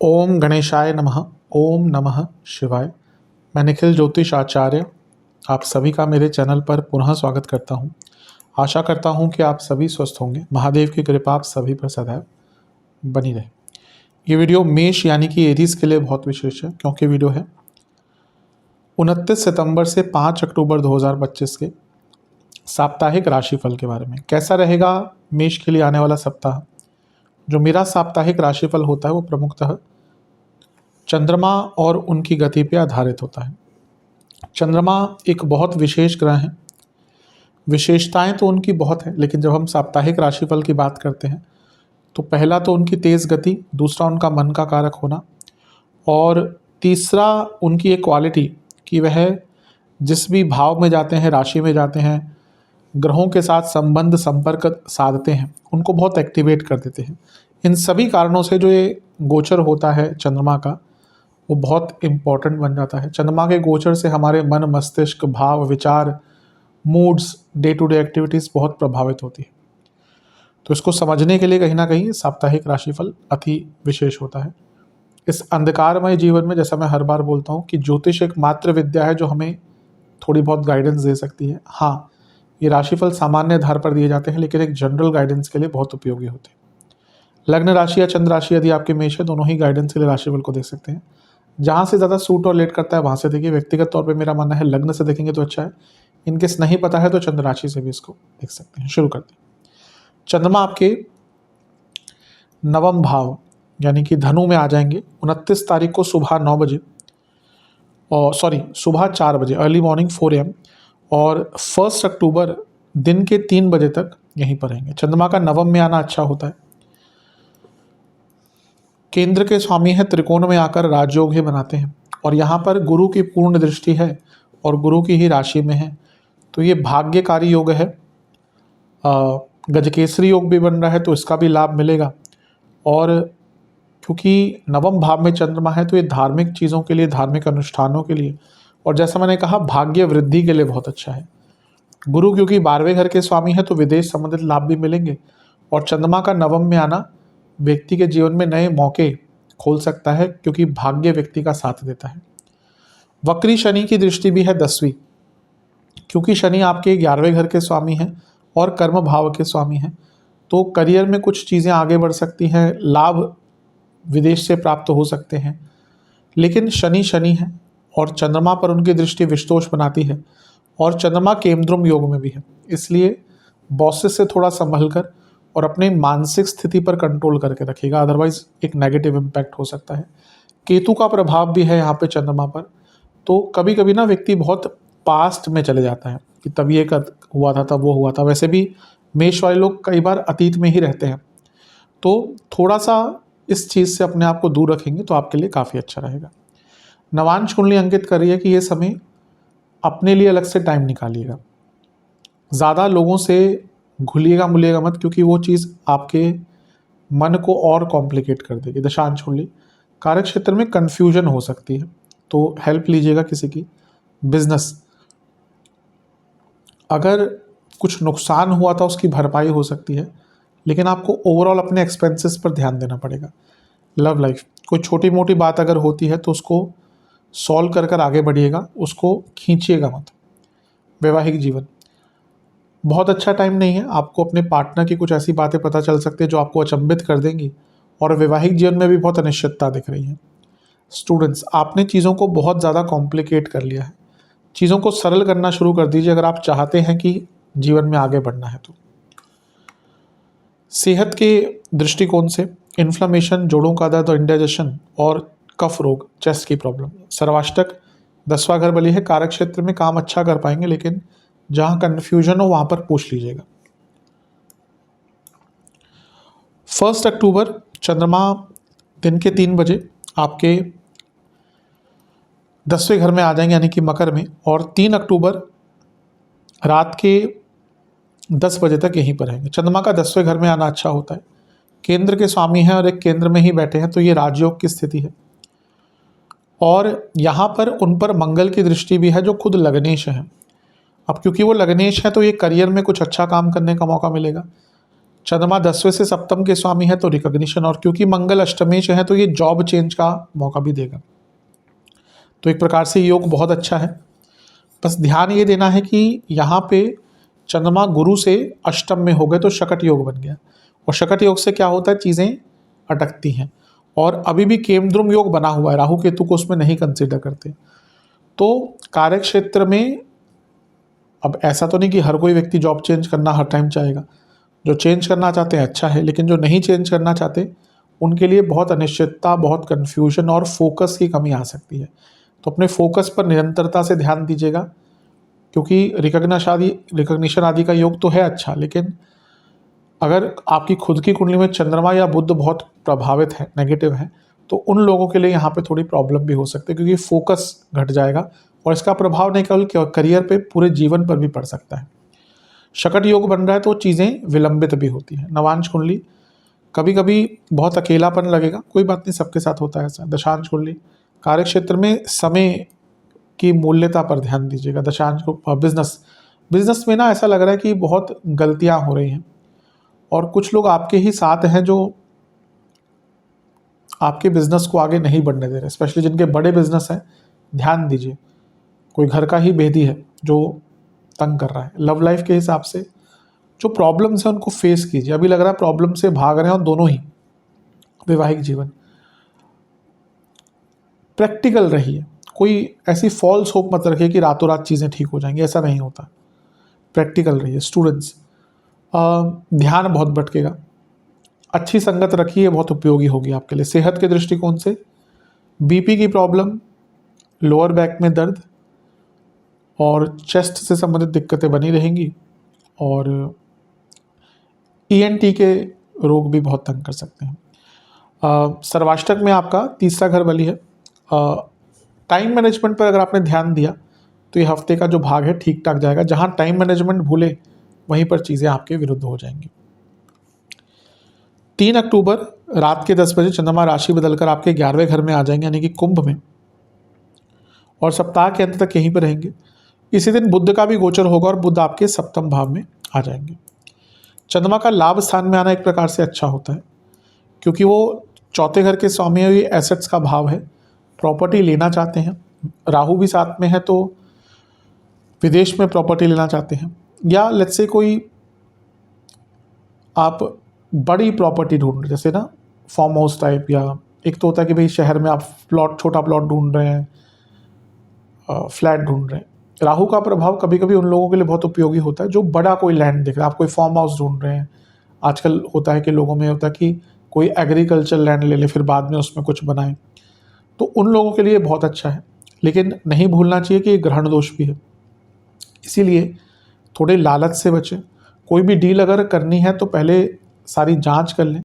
ओम गणेशाय नमः। ओम नमः शिवाय। मैं निखिल ज्योतिष आचार्य आप सभी का मेरे चैनल पर पुनः स्वागत करता हूं। आशा करता हूं कि आप सभी स्वस्थ होंगे। महादेव की कृपा आप सभी पर सदैव बनी रहे। ये वीडियो मेष यानी कि एरीज के लिए बहुत विशेष है, क्योंकि वीडियो है 29 सितंबर से 5 अक्टूबर 2025 के साप्ताहिक राशिफल के बारे में। कैसा रहेगा मेष के लिए आने वाला सप्ताह। जो मेरा साप्ताहिक राशिफल होता है वो प्रमुखतः चंद्रमा और उनकी गति पर आधारित होता है। चंद्रमा एक बहुत विशेष ग्रह है। विशेषताएं तो उनकी बहुत है, लेकिन जब हम साप्ताहिक राशिफल की बात करते हैं तो पहला तो उनकी तेज़ गति, दूसरा उनका मन का कारक होना, और तीसरा उनकी एक क्वालिटी कि वह जिस भी भाव में जाते हैं, राशि में जाते हैं, ग्रहों के साथ संबंध संपर्क साधते हैं, उनको बहुत एक्टिवेट कर देते हैं। इन सभी कारणों से जो ये गोचर होता है चंद्रमा का, वो बहुत इम्पॉर्टेंट बन जाता है। चंद्रमा के गोचर से हमारे मन, मस्तिष्क, भाव, विचार, moods, day to day activities बहुत प्रभावित होती है। तो इसको समझने के लिए कहीं ना कहीं साप्ताहिक राशिफल अति विशेष होता है। इस अंधकारमय जीवन में, जैसा मैं हर बार बोलता हूँ कि ज्योतिष एक मात्र विद्या है जो हमें थोड़ी बहुत गाइडेंस दे सकती है। हाँ, ये राशिफल सामान्य आधार पर दिए जाते हैं, लेकिन एक जनरल गाइडेंस के लिए बहुत उपयोगी होते हैं। लग्न राशि या चंद्र राशि यदि आपके मेष है, दोनों ही गाइडेंस के लिए राशिफल को देख सकते हैं। जहाँ से ज़्यादा सूट और लेट करता है वहाँ से देखिए। व्यक्तिगत तौर पे मेरा मानना है लग्न से देखेंगे तो अच्छा है। इनकेस नहीं पता है तो चंद्र राशि से भी इसको देख सकते हैं। शुरू करते हैं। चंद्रमा आपके नवम भाव यानी कि धनु में आ जाएंगे 29 तारीख को सुबह 9 बजे, और सुबह 4 बजे, अर्ली मॉर्निंग 4 AM, और 1 अक्टूबर दिन के 3 बजे तक यहीं पर रहेंगे। चंद्रमा का नवम में आना अच्छा होता है। केंद्र के स्वामी है, त्रिकोण में आकर राजयोग ही बनाते हैं, और यहाँ पर गुरु की पूर्ण दृष्टि है और गुरु की ही राशि में है, तो ये भाग्यकारी योग है। गजकेसरी योग भी बन रहा है तो इसका भी लाभ मिलेगा। और क्योंकि नवम भाव में चंद्रमा है तो ये धार्मिक चीज़ों के लिए, धार्मिक अनुष्ठानों के लिए, और जैसा मैंने कहा भाग्य वृद्धि के लिए बहुत अच्छा है। गुरु क्योंकि 12वें घर के स्वामी है तो विदेश संबंधित लाभ भी मिलेंगे, और चंद्रमा का नवम में आना व्यक्ति के जीवन में नए मौके खोल सकता है, क्योंकि भाग्य व्यक्ति का साथ देता है। वक्री शनि की दृष्टि भी है 10वीं, क्योंकि शनि आपके 11वें घर के स्वामी हैं और कर्म भाव के स्वामी हैं, तो करियर में कुछ चीज़ें आगे बढ़ सकती हैं, लाभ विदेश से प्राप्त हो सकते हैं। लेकिन शनि शनि है और चंद्रमा पर उनकी दृष्टि विषदोष बनाती है, और चंद्रमा केमद्रुम योग में भी है, इसलिए बॉसेस से थोड़ा संभल कर और अपने मानसिक स्थिति पर कंट्रोल करके रखिएगा, अदरवाइज एक नेगेटिव इम्पैक्ट हो सकता है। केतु का प्रभाव भी है यहाँ पे चंद्रमा पर, तो कभी कभी ना व्यक्ति बहुत पास्ट में चले जाता है कि तब ये हुआ था, तब वो हुआ था। वैसे भी मेष वाले लोग कई बार अतीत में ही रहते हैं, तो थोड़ा सा इस चीज़ से अपने आप को दूर रखेंगे तो आपके लिए काफ़ी अच्छा रहेगा। नवांश कुंडली अंकित करिए कि ये समय अपने लिए अलग से टाइम निकालिएगा। ज़्यादा लोगों से घुलिएगा मुलिएगा मत, क्योंकि वो चीज़ आपके मन को और कॉम्प्लिकेट कर देगी। दशांश कुंडली कार्य क्षेत्र में कन्फ्यूजन हो सकती है, तो हेल्प लीजिएगा किसी की। बिजनेस, अगर कुछ नुकसान हुआ था उसकी भरपाई हो सकती है, लेकिन आपको ओवरऑल अपने एक्सपेंसेस पर ध्यान देना पड़ेगा। लव लाइफ, कोई छोटी मोटी बात अगर होती है तो उसको सॉल्व कर कर आगे बढ़िएगा, उसको खींचिएगा मत। वैवाहिक जीवन बहुत अच्छा टाइम नहीं है। आपको अपने पार्टनर की कुछ ऐसी बातें पता चल सकती है जो आपको अचंभित कर देंगी, और वैवाहिक जीवन में भी बहुत अनिश्चितता दिख रही है। स्टूडेंट्स, आपने चीज़ों को बहुत ज़्यादा कॉम्प्लिकेट कर लिया है। चीज़ों को सरल करना शुरू कर दीजिए अगर आप चाहते हैं कि जीवन में आगे बढ़ना है तो। सेहत के दृष्टिकोण से इन्फ्लेमेशन, जोड़ों का दर्द और इंडाइजेशन, और कफ रोग, चेस्ट की प्रॉब्लम। सर्वाष्टक 10वां घर बली है। कार्य क्षेत्र में काम अच्छा कर पाएंगे, लेकिन जहां कन्फ्यूजन हो वहां पर पूछ लीजिएगा। 1 अक्टूबर चंद्रमा दिन के 3 बजे आपके 10वें घर में आ जाएंगे यानी कि मकर में, और 3 अक्टूबर रात के 10 बजे तक यहीं पर रहेंगे। चंद्रमा का 10वें घर में आना अच्छा होता है। केंद्र के स्वामी हैं और एक केंद्र में ही बैठे हैं, तो ये राजयोग की स्थिति है। और यहाँ पर उन पर मंगल की दृष्टि भी है जो खुद लग्नेश है। अब क्योंकि वो लग्नेश है तो ये करियर में कुछ अच्छा काम करने का मौका मिलेगा। चंद्रमा 10वें से सप्तम के स्वामी है तो रिकॉग्निशन, और क्योंकि मंगल अष्टमेश है तो ये जॉब चेंज का मौका भी देगा। तो एक प्रकार से योग बहुत अच्छा है। बस ध्यान ये देना है कि यहाँ पे चंद्रमा गुरु से अष्टम में हो गए तो शकट योग बन गया, और शकट योग से क्या होता है, चीज़ें अटकती हैं। और अभी भी केमद्रुम योग बना हुआ है, राहु केतु को उसमें नहीं कंसिडर करते। तो कार्य क्षेत्र में अब ऐसा तो नहीं कि हर कोई व्यक्ति जॉब चेंज करना हर टाइम चाहेगा। जो चेंज करना चाहते हैं अच्छा है, लेकिन जो नहीं चेंज करना चाहते उनके लिए बहुत अनिश्चितता, बहुत कन्फ्यूजन और फोकस की कमी आ सकती है। तो अपने फोकस पर निरंतरता से ध्यान दीजिएगा, क्योंकि रिकग्निशन आदि का योग तो है अच्छा, लेकिन अगर आपकी खुद की कुंडली में चंद्रमा या बुध बहुत प्रभावित है, नेगेटिव है, तो उन लोगों के लिए यहाँ पे थोड़ी प्रॉब्लम भी हो सकती है, क्योंकि फोकस घट जाएगा और इसका प्रभाव नहीं केवल करियर पे, पूरे जीवन पर भी पड़ सकता है। शकट योग बन रहा है तो चीज़ें विलंबित भी होती हैं। नवांश कुंडली कभी कभी बहुत अकेलापन लगेगा, कोई बात नहीं, सबके साथ होता है ऐसा। दशांश कुंडली कार्य क्षेत्र में समय की मूल्यता पर ध्यान दीजिएगा। दशांश को बिजनेस में ना ऐसा लग रहा है कि बहुत गलतियां हो रही हैं, और कुछ लोग आपके ही साथ हैं जो आपके बिजनेस को आगे नहीं बढ़ने दे रहे, स्पेशली जिनके बड़े बिजनेस हैं। ध्यान दीजिए, कोई घर का ही भेदी है जो तंग कर रहा है। लव लाइफ के हिसाब से जो प्रॉब्लम्स हैं उनको फेस कीजिए। अभी लग रहा है प्रॉब्लम से भाग रहे हैं, और दोनों ही। वैवाहिक जीवन प्रैक्टिकल रहिए, कोई ऐसी फॉल्स होप मत रखिए कि रातों रात चीज़ें ठीक हो जाएंगी, ऐसा नहीं होता। प्रैक्टिकल रहिए। स्टूडेंट्स ध्यान बहुत भटकेगा, अच्छी संगत रखिए, बहुत उपयोगी होगी आपके लिए। सेहत के दृष्टिकोण से बीपी की प्रॉब्लम, लोअर बैक में दर्द और चेस्ट से संबंधित दिक्कतें बनी रहेंगी, और ईएनटी के रोग भी बहुत तंग कर सकते हैं। सर्वाष्टक में आपका तीसरा घर बली है। टाइम मैनेजमेंट पर अगर आपने ध्यान दिया तो ये हफ्ते का जो भाग है ठीक ठाक जाएगा। जहाँ टाइम मैनेजमेंट भूले वहीं पर चीज़ें आपके विरुद्ध हो जाएंगी। 3 अक्टूबर रात के 10 बजे चंद्रमा राशि बदलकर आपके 11वें घर में आ जाएंगे, यानी कि कुंभ में, और सप्ताह के अंत तक यहीं पर रहेंगे। इसी दिन बुध का भी गोचर होगा, और बुध आपके सप्तम भाव में आ जाएंगे। चंद्रमा का लाभ स्थान में आना एक प्रकार से अच्छा होता है, क्योंकि वो चौथे घर के स्वामी है, ये एसेट्स का भाव है, प्रॉपर्टी लेना चाहते हैं। राहु भी साथ में है तो विदेश में प्रॉपर्टी लेना चाहते हैं, या लेट्स से कोई आप बड़ी प्रॉपर्टी ढूंढ रहे, जैसे ना फार्म हाउस टाइप, या एक तो होता है कि भाई शहर में आप छोटा प्लॉट ढूंढ रहे हैं, फ्लैट ढूंढ रहे हैं। राहु का प्रभाव कभी कभी उन लोगों के लिए बहुत उपयोगी होता है जो बड़ा कोई लैंड देख रहे हैं। आप कोई फार्म हाउस ढूंढ रहे हैं, आजकल होता है कि लोगों में होता है कि कोई एग्रीकल्चर लैंड ले ले फिर बाद में उसमें कुछ बनाए, तो उन लोगों के लिए बहुत अच्छा है। लेकिन नहीं भूलना चाहिए कि ग्रहण दोष भी है, इसीलिए थोड़े लालच से बचें। कोई भी डील अगर करनी है तो पहले सारी जांच कर लें,